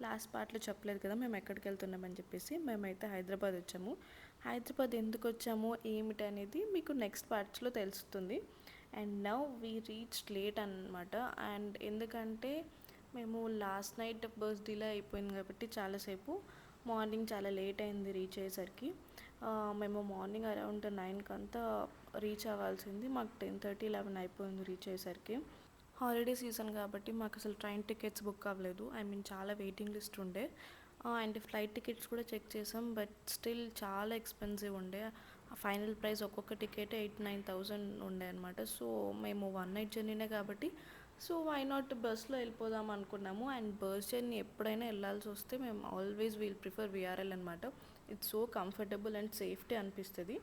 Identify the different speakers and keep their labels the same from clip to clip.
Speaker 1: Last పార్ట్లో చెప్పలేదు కదా మేము ఎక్కడికి వెళ్తున్నామని చెప్పేసి. మేమైతే హైదరాబాద్ వచ్చాము. హైదరాబాద్ ఎందుకు వచ్చాము ఏమిటి అనేది మీకు నెక్స్ట్ పార్ట్స్లో తెలుస్తుంది. And now we reach late అనమాట. అండ్ ఎందుకంటే మేము లాస్ట్ నైట్ బస్ డిలే అయిపోయింది కాబట్టి చాలాసేపు మార్నింగ్ చాలా లేట్ అయింది రీచ్ అయ్యేసరికి. మేము మార్నింగ్ అరౌండ్ 9కి అంతా రీచ్ అవ్వాల్సింది. మాకు 10:30, 11 అయిపోయింది రీచ్ అయ్యేసరికి. హాలిడే సీజన్ కాబట్టి మాకు అసలు ట్రైన్ టికెట్స్ బుక్ అవ్వలేదు. చాలా వెయిటింగ్ లిస్ట్ ఉండే. అండ్ ఫ్లైట్ టికెట్స్ కూడా చెక్ చేసాం, బట్ స్టిల్ చాలా ఎక్స్పెన్సివ్ ఉండే. ఫైనల్ ప్రైస్ ఒక్కొక్క టికెట్ 8,000-9,000 ఉండే అనమాట. సో మేము 1 నైట్ జర్నీనే కాబట్టి సో వై నాట్ బస్లో వెళ్ళిపోదాం అనుకున్నాము. అండ్ బస్ జర్నీ ఎప్పుడైనా వెళ్ళాల్సి వస్తే మేము ఆల్వేస్ వీల్ ప్రిఫర్ విఆర్ఎల్ అనమాట. It's so comfortable and safety అనిపిస్తుంది.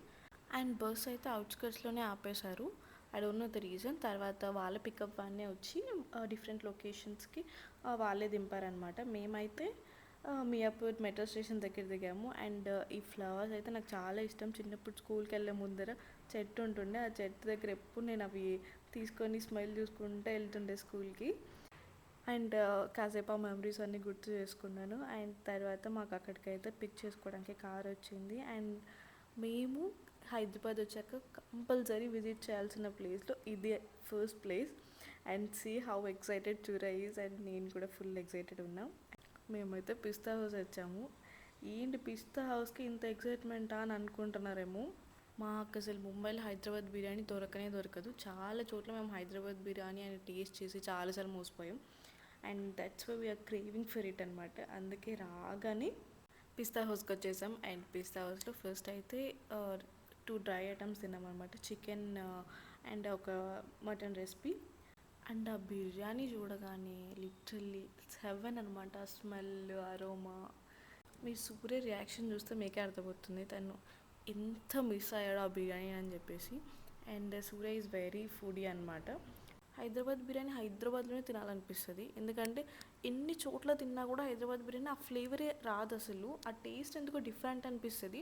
Speaker 1: అండ్ బస్ అయితే అవుట్స్కట్స్లోనే ఆపేశారు. I don't know the reason. తర్వాత వాళ్ళ పికప్ వాన్నే వచ్చి డిఫరెంట్ లొకేషన్స్కి వాళ్ళే దింపారనమాట. మేమైతే మియాపూర్ మెట్రో స్టేషన్ దగ్గర దిగాము. అండ్ ఈ ఫ్లవర్స్ అయితే నాకు చాలా ఇష్టం. చిన్నప్పుడు స్కూల్కి వెళ్ళే ముందర చెట్టు ఉంటుండే. ఆ చెట్టు దగ్గర ఎప్పుడు నేను అవి తీసుకొని స్మైల్ చూసుకుంటూ వెళ్తుండే స్కూల్కి. అండ్ కాసేపు ఆ మెమరీస్ అన్నీ గుర్తు చేసుకున్నాను. అండ్ తర్వాత మాకు అక్కడికైతే పిక్ చేసుకోవడానికి కార్ వచ్చింది. అండ్ మేము హైదరాబాద్ వచ్చాక కంపల్సరీ విజిట్ చేయాల్సిన ప్లేస్లో ఇది first place. And see how excited చూరా ఈజ్. అండ్ నేను కూడా ఫుల్ ఎక్సైటెడ్ ఉన్నా. మేమైతే పిస్తా హౌస్ వచ్చాము. ఏంటి పిస్తా హౌస్కి ఇంత ఎక్సైట్మెంటా అని అనుకుంటున్నారేమో. మాకు అసలు ముంబైలో హైదరాబాద్ బిర్యానీ దొరకదు. చాలా చోట్ల మేము హైదరాబాద్ బిర్యానీ అని టేస్ట్ చేసి చాలాసార్లు మోసపోయాం. And that's why we're craving for it అనమాట. అందుకే రాగానే పిస్తా హౌస్కి వచ్చేసాం. అండ్ పిస్తా హౌస్లో ఫస్ట్ అయితే 2 డ్రై ఐటమ్స్ తిన్నామన్నమాట. చికెన్ అండ్ ఒక మటన్ రెసిపీ. అండ్ ఆ బిర్యానీ చూడగానే లిటరల్లీ ఇట్స్ హెవెన్ అనమాట. Smell, aroma. మీ సూర్య రియాక్షన్ చూస్తే మీకే అర్థమవుతుంది తను ఎంత మిస్ అయ్యాడు ఆ బిర్యానీ అని చెప్పేసి. And Surya is very foodie అనమాట. హైదరాబాద్ బిర్యానీ హైదరాబాద్లోనే తినాలనిపిస్తుంది. ఎందుకంటే ఎన్ని చోట్ల తిన్నా కూడా హైదరాబాద్ బిర్యానీ ఆ ఫ్లేవరే రాదు అసలు. ఆ టేస్ట్ ఎందుకో డిఫరెంట్ అనిపిస్తుంది.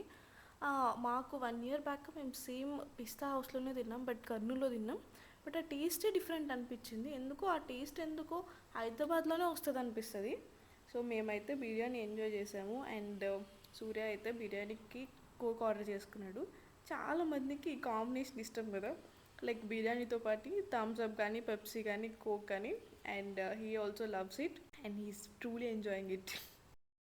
Speaker 1: మాకు 1 year బ్యాక్ మేము సేమ్ పిస్తా హౌస్లోనే తిన్నాం, బట్ కర్నూలులో తిన్నాం. బట్ ఆ టేస్టే డిఫరెంట్ అనిపించింది. ఎందుకో ఆ టేస్ట్ ఎందుకో హైదరాబాద్లోనే వస్తుంది అనిపిస్తుంది. సో మేమైతే బిర్యానీ ఎంజాయ్ చేసాము. అండ్ సూర్య అయితే బిర్యానీకి కోక్ ఆర్డర్ చేసుకున్నాడు. చాలామందికి ఈ కాంబినేషన్ ఇష్టం కదా, లైక్ బిర్యానీతో పాటు థమ్స్ అప్ కానీ, పెప్సీ కానీ, కోక్ కానీ. And he also loves it and he's truly enjoying it.